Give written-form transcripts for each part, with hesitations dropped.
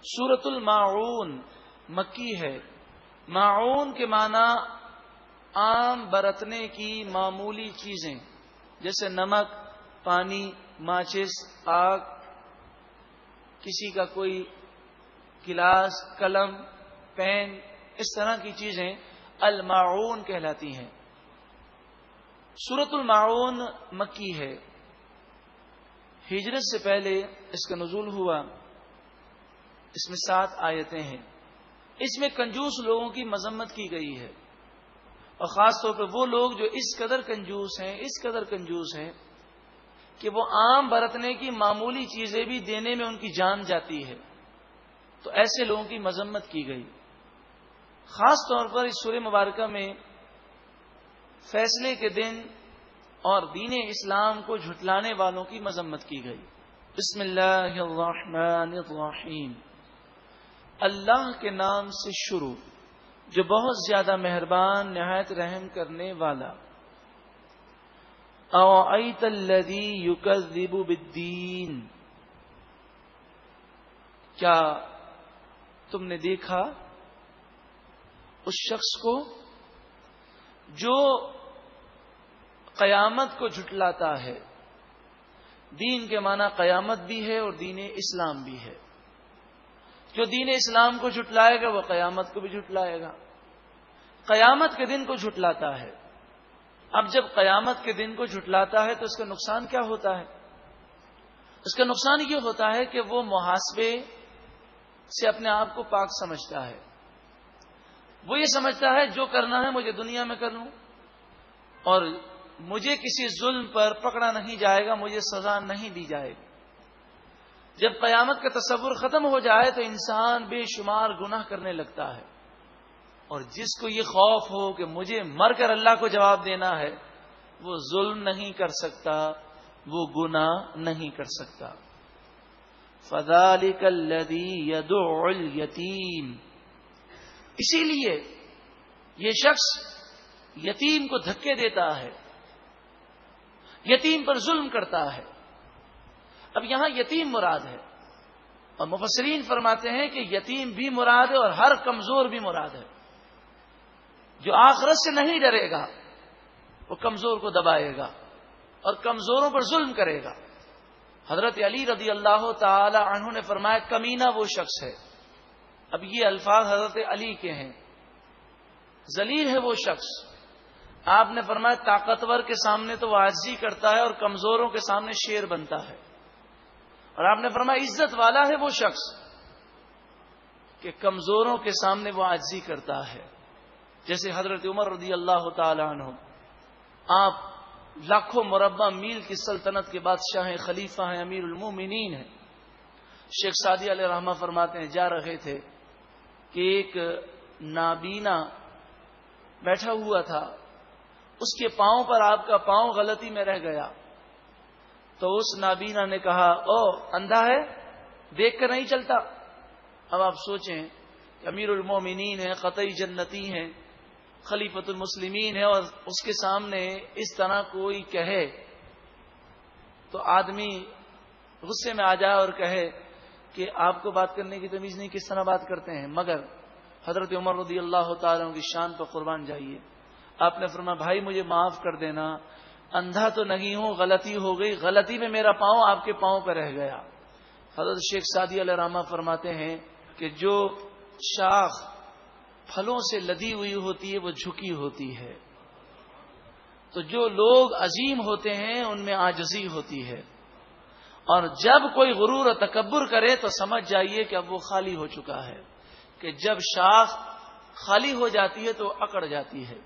سورۃ الماعون مکی ہے۔ معون کے معنی عام برتنے کی معمولی چیزیں، جیسے نمک، پانی، ماچس، آگ، کسی کا کوئی گلاس، قلم، پین، اس طرح کی چیزیں الماعون کہلاتی ہیں۔ سورۃ الماعون مکی ہے، ہجرت سے پہلے اس کا نزول ہوا۔ اس میں 7 آیتیں ہیں۔ اس میں کنجوس لوگوں کی مذمت کی گئی ہے، اور خاص طور پر وہ لوگ جو اس قدر کنجوس ہیں کہ وہ عام برتنے کی معمولی چیزیں بھی دینے میں ان کی جان جاتی ہے، تو ایسے لوگوں کی مذمت کی گئی۔ خاص طور پر اس سورہ مبارکہ میں فیصلے کے دن اور دین اسلام کو جھٹلانے والوں کی مذمت کی گئی۔ بسم اللہ الرحمن الرحیم، اللہ کے نام سے شروع جو بہت زیادہ مہربان نہایت رحم کرنے والا۔ اَوَرَأَيْتَ الَّذِي يُكَذِّبُ بِالدِّينِ، کیا تم نے دیکھا اس شخص کو جو قیامت کو جھٹلاتا ہے؟ دین کے معنی قیامت بھی ہے اور دین اسلام بھی ہے۔ جو دین اسلام کو جھٹلائے گا وہ قیامت کو بھی جھٹلائے گا، قیامت کے دن کو جھٹلاتا ہے۔ اب جب قیامت کے دن کو جھٹلاتا ہے تو اس کا نقصان کیا ہوتا ہے؟ اس کا نقصان یہ ہوتا ہے کہ وہ محاسبے سے اپنے آپ کو پاک سمجھتا ہے۔ وہ یہ سمجھتا ہے جو کرنا ہے مجھے دنیا میں کر لوں، اور مجھے کسی ظلم پر پکڑا نہیں جائے گا، مجھے سزا نہیں دی جائے گی۔ جب قیامت کا تصور ختم ہو جائے تو انسان بے شمار گناہ کرنے لگتا ہے، اور جس کو یہ خوف ہو کہ مجھے مر کر اللہ کو جواب دینا ہے، وہ ظلم نہیں کر سکتا، وہ گناہ نہیں کر سکتا۔ فَذَلِكَ الَّذِي يَدُعُّ الْيَتِيمَ، اسی لیے یہ شخص یتیم کو دھکے دیتا ہے، یتیم پر ظلم کرتا ہے۔ اب یہاں یتیم مراد ہے، اور مفسرین فرماتے ہیں کہ یتیم بھی مراد ہے اور ہر کمزور بھی مراد ہے۔ جو آخرت سے نہیں ڈرے گا وہ کمزور کو دبائے گا اور کمزوروں پر ظلم کرے گا۔ حضرت علی رضی اللہ تعالی عنہ نے فرمایا کمینہ وہ شخص ہے۔ اب یہ الفاظ حضرت علی کے ہیں۔ ذلیل ہے وہ شخص، آپ نے فرمایا طاقتور کے سامنے تو وہ عاجزی کرتا ہے اور کمزوروں کے سامنے شیر بنتا ہے، اور آپ نے فرمایا عزت والا ہے وہ شخص کہ کمزوروں کے سامنے وہ عاجزی کرتا ہے۔ جیسے حضرت عمر رضی اللہ تعالی عنہ، آپ لاکھوں مربع میل کی سلطنت کے بادشاہ ہیں، خلیفہ ہیں، امیر المومنین ہیں۔ شیخ سعدی علیہ رحمہ فرماتے ہیں جا رہے تھے کہ ایک نابینا بیٹھا ہوا تھا، اس کے پاؤں پر آپ کا پاؤں غلطی میں رہ گیا، تو اس نابینا نے کہا او اندھا ہے، دیکھ کر نہیں چلتا۔ اب آپ سوچیں کہ امیر المومنین ہیں، قطعی جنتی ہیں، خلیفۃ المسلمین ہے، اور اس کے سامنے اس طرح کوئی کہے تو آدمی غصے میں آ جائے اور کہے کہ آپ کو بات کرنے کی تمیز نہیں، کس طرح بات کرتے ہیں۔ مگر حضرت عمر رضی اللہ تعالیٰ عنہ کی شان پر قربان جائیے، آپ نے فرمایا بھائی مجھے معاف کر دینا، اندھا تو نہیں ہوں، غلطی ہو گئی، غلطی میں میرا پاؤں آپ کے پاؤں پہ رہ گیا۔ حضرت شیخ سعدی علیہ رحمہ فرماتے ہیں کہ جو شاخ پھلوں سے لدی ہوئی ہوتی ہے وہ جھکی ہوتی ہے، تو جو لوگ عظیم ہوتے ہیں ان میں عاجزی ہوتی ہے، اور جب کوئی غرور و تکبر کرے تو سمجھ جائیے کہ اب وہ خالی ہو چکا ہے، کہ جب شاخ خالی ہو جاتی ہے تو اکڑ جاتی ہے۔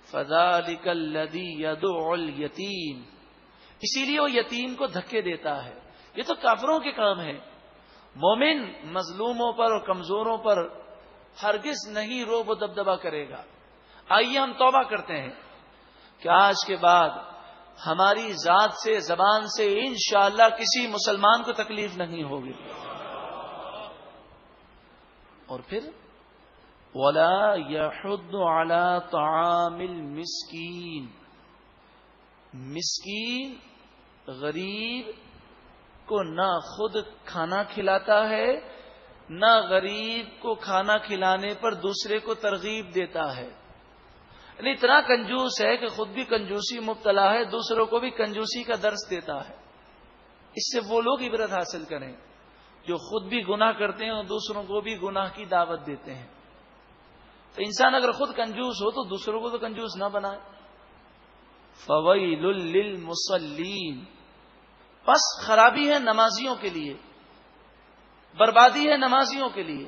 فَذَلِكَ الَّذِي يَدُعُّ الْيَتِيمَ، اسی لیے وہ یتیم کو دھکے دیتا ہے۔ یہ تو کافروں کے کام ہے۔ مومن مظلوموں پر اور کمزوروں پر ہرگز نہیں روب و دبدبا کرے گا۔ آئیے ہم توبہ کرتے ہیں کہ آج کے بعد ہماری ذات سے، زبان سے انشاءاللہ کسی مسلمان کو تکلیف نہیں ہوگی۔ اور پھر وَلَا يَحُضُّ عَلَى طَعَامِ الْمِسْكِينِ، مسکین، غریب، کو نہ خود کھانا کھلاتا ہے نہ غریب کو کھانا کھلانے پر دوسرے کو ترغیب دیتا ہے. یعنی اتنا کنجوس ہے کہ خود بھی کنجوسی مبتلا ہے, دوسروں کو بھی کنجوسی کا درس دیتا ہے. اس سے وہ لوگ عبرت حاصل کریں جو خود بھی گناہ کرتے ہیں اور دوسروں کو بھی گناہ کی دعوت دیتے ہیں. تو انسان اگر خود کنجوس ہو تو دوسروں کو تو کنجوس نہ بنائے. فویل للمصلین, پس خرابی ہے نمازیوں کے لیے, بربادی ہے نمازیوں کے لیے.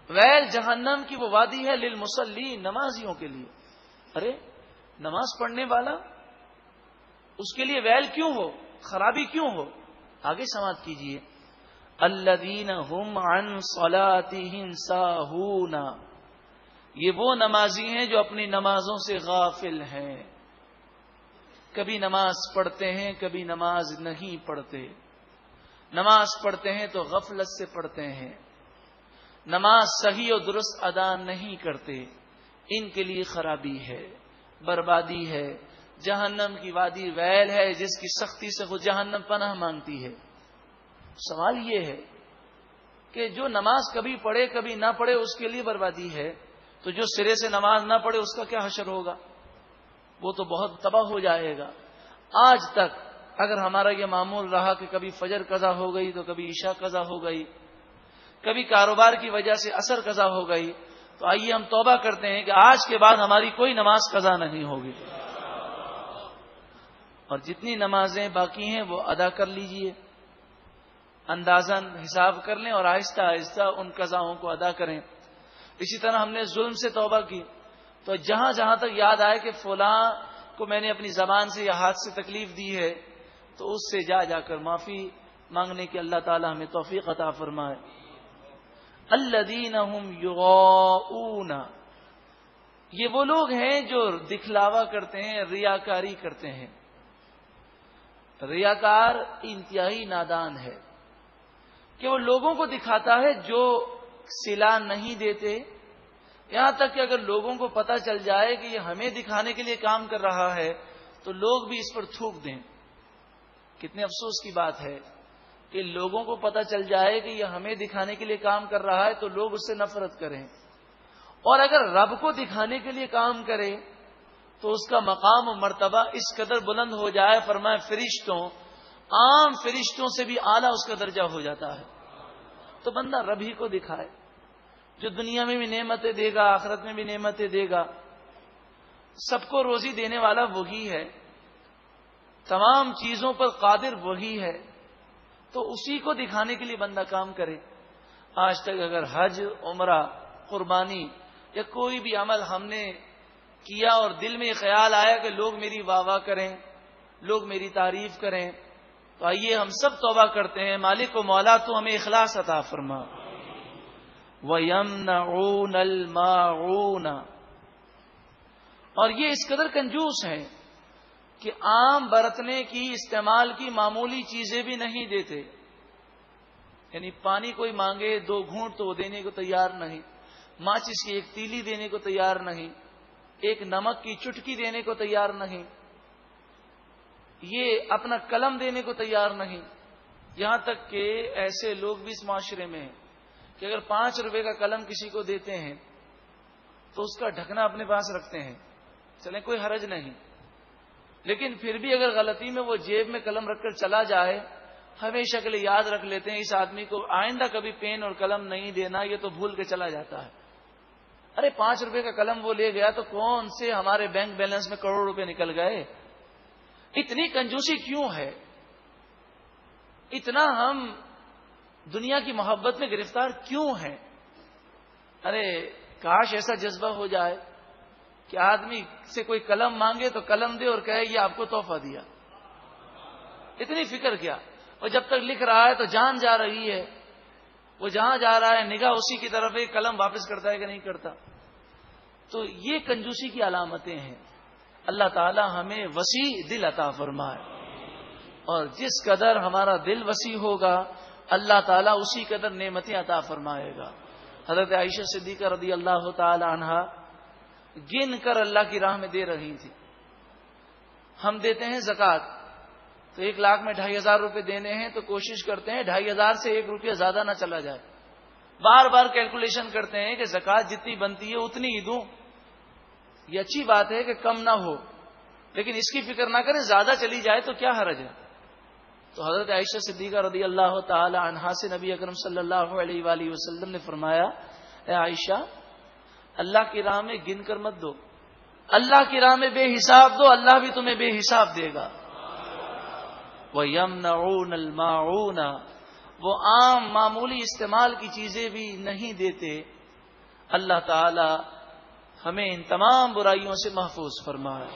ویل جہنم کی وہ وادی ہے للمصلین, نمازیوں کے لیے. ارے نماز پڑھنے والا, اس کے لیے ویل کیوں ہو, خرابی کیوں ہو؟ آگے سماعت کیجئے. الذین هم عن صلاتهم ساہون, یہ وہ نمازی ہیں جو اپنی نمازوں سے غافل ہیں. کبھی نماز پڑھتے ہیں کبھی نماز نہیں پڑھتے. نماز پڑھتے ہیں تو غفلت سے پڑھتے ہیں, نماز صحیح اور درست ادا نہیں کرتے. ان کے لیے خرابی ہے, بربادی ہے, جہنم کی وادی ویل ہے جس کی سختی سے خود جہنم پناہ مانگتی ہے. سوال یہ ہے کہ جو نماز کبھی پڑھے کبھی نہ پڑھے اس کے لیے بربادی ہے, تو جو سرے سے نماز نہ پڑھے اس کا کیا حشر ہوگا؟ وہ تو بہت تباہ ہو جائے گا. آج تک اگر ہمارا یہ معمول رہا کہ کبھی فجر قضا ہو گئی تو کبھی عشاء قضا ہو گئی, کبھی کاروبار کی وجہ سے عصر قضا ہو گئی, تو آئیے ہم توبہ کرتے ہیں کہ آج کے بعد ہماری کوئی نماز قضا نہیں ہوگی. اور جتنی نمازیں باقی ہیں وہ ادا کر لیجئے, اندازاً حساب کر لیں اور آہستہ آہستہ ان قضاؤں کو ادا کریں. اسی طرح ہم نے ظلم سے توبہ کی, تو جہاں جہاں تک یاد آئے کہ فلاں کو میں نے اپنی زبان سے یا ہاتھ سے تکلیف دی ہے, تو اس سے جا کر معافی مانگنے کی اللہ تعالی ہمیں توفیق عطا فرمائے. الذین هم یراؤون, یہ وہ لوگ ہیں جو دکھلاوا کرتے ہیں, ریاکاری کرتے ہیں. ریاکار انتہائی نادان ہے کہ وہ لوگوں کو دکھاتا ہے جو صلہ نہیں دیتے, یہاں تک کہ اگر لوگوں کو پتہ چل جائے کہ یہ ہمیں دکھانے کے لیے کام کر رہا ہے تو لوگ بھی اس پر تھوک دیں. کتنے افسوس کی بات ہے کہ لوگوں کو پتہ چل جائے کہ یہ ہمیں دکھانے کے لیے کام کر رہا ہے تو لوگ اس سے نفرت کریں, اور اگر رب کو دکھانے کے لیے کام کرے تو اس کا مقام و مرتبہ اس قدر بلند ہو جائے, فرمائے فرشتوں, عام فرشتوں سے بھی اعلیٰ اس کا درجہ ہو جاتا ہے. تو بندہ رب ہی کو دکھائے جو دنیا میں بھی نعمتیں دے گا, آخرت میں بھی نعمتیں دے گا. سب کو روزی دینے والا وہی ہے, تمام چیزوں پر قادر وہی ہے, تو اسی کو دکھانے کے لیے بندہ کام کرے. آج تک اگر حج, عمرہ, قربانی یا کوئی بھی عمل ہم نے کیا اور دل میں خیال آیا کہ لوگ میری واہ واہ کریں, لوگ میری تعریف کریں, تو آئیے ہم سب توبہ کرتے ہیں, مالک و مولا تو ہمیں اخلاص عطا فرما. وَيَمْنَعُونَ الْمَاعُونَ, اور یہ اس قدر کنجوس ہیں کہ عام برتنے کی, استعمال کی معمولی چیزیں بھی نہیں دیتے. یعنی پانی کوئی مانگے 2 گھونٹ تو وہ دینے کو تیار نہیں, ماچس کی ایک تیلی دینے کو تیار نہیں, ایک نمک کی چٹکی دینے کو تیار نہیں, یہ اپنا قلم دینے کو تیار نہیں. یہاں تک کہ ایسے لوگ بھی اس معاشرے میں ہیں کہ اگر 5 روپے کا قلم کسی کو دیتے ہیں تو اس کا ڈھکنا اپنے پاس رکھتے ہیں, چلیں کوئی حرج نہیں, لیکن پھر بھی اگر غلطی میں وہ جیب میں قلم رکھ کر چلا جائے, ہمیشہ کے لیے یاد رکھ لیتے ہیں اس آدمی کو آئندہ کبھی پین اور قلم نہیں دینا, یہ تو بھول کے چلا جاتا ہے. ارے 5 روپے کا قلم وہ لے گیا تو کون سے ہمارے بینک بیلنس میں کروڑ روپے نکل گئے. اتنی کنجوسی کیوں ہے؟ اتنا ہم دنیا کی محبت میں گرفتار کیوں ہیں؟ ارے کاش ایسا جذبہ ہو جائے کہ آدمی سے کوئی قلم مانگے تو قلم دے اور کہے یہ آپ کو تحفہ دیا. اتنی فکر کیا؟ اور جب تک لکھ رہا ہے تو جان جا رہی ہے, وہ جہاں جا رہا ہے نگاہ اسی کی طرف ہے, قلم واپس کرتا ہے کہ نہیں کرتا. تو یہ کنجوسی کی علامتیں ہیں. اللہ تعالی ہمیں وسیع دل عطا فرمائے, اور جس قدر ہمارا دل وسیع ہوگا اللہ تعالیٰ اسی قدر نعمتیں عطا فرمائے گا. حضرت عائشہ صدیقہ رضی اللہ تعالی عنہا گن کر اللہ کی راہ میں دے رہی تھی. ہم دیتے ہیں زکوٰۃ, تو 1 لاکھ میں 2500 روپے دینے ہیں تو کوشش کرتے ہیں 2500 سے 1 روپیہ زیادہ نہ چلا جائے. بار بار کیلکولیشن کرتے ہیں کہ زکوٰۃ جتنی بنتی ہے اتنی ہی دوں. یہ اچھی بات ہے کہ کم نہ ہو، لیکن اس کی فکر نہ کریں زیادہ چلی جائے تو کیا حرج ہے. تو حضرت عائشہ صدیقہ رضی اللہ تعالی عنہا سے نبی اکرم صلی اللہ علیہ وآلہ وسلم نے فرمایا، اے عائشہ اللہ کی راہ میں گن کر مت دو، اللہ کی راہ میں بے حساب دو، اللہ بھی تمہیں بے حساب دے گا. وَيَمْنَعُونَ الْمَاعُونَ، وہ عام معمولی استعمال کی چیزیں بھی نہیں دیتے. اللہ تعالی ہمیں ان تمام برائیوں سے محفوظ فرمائے.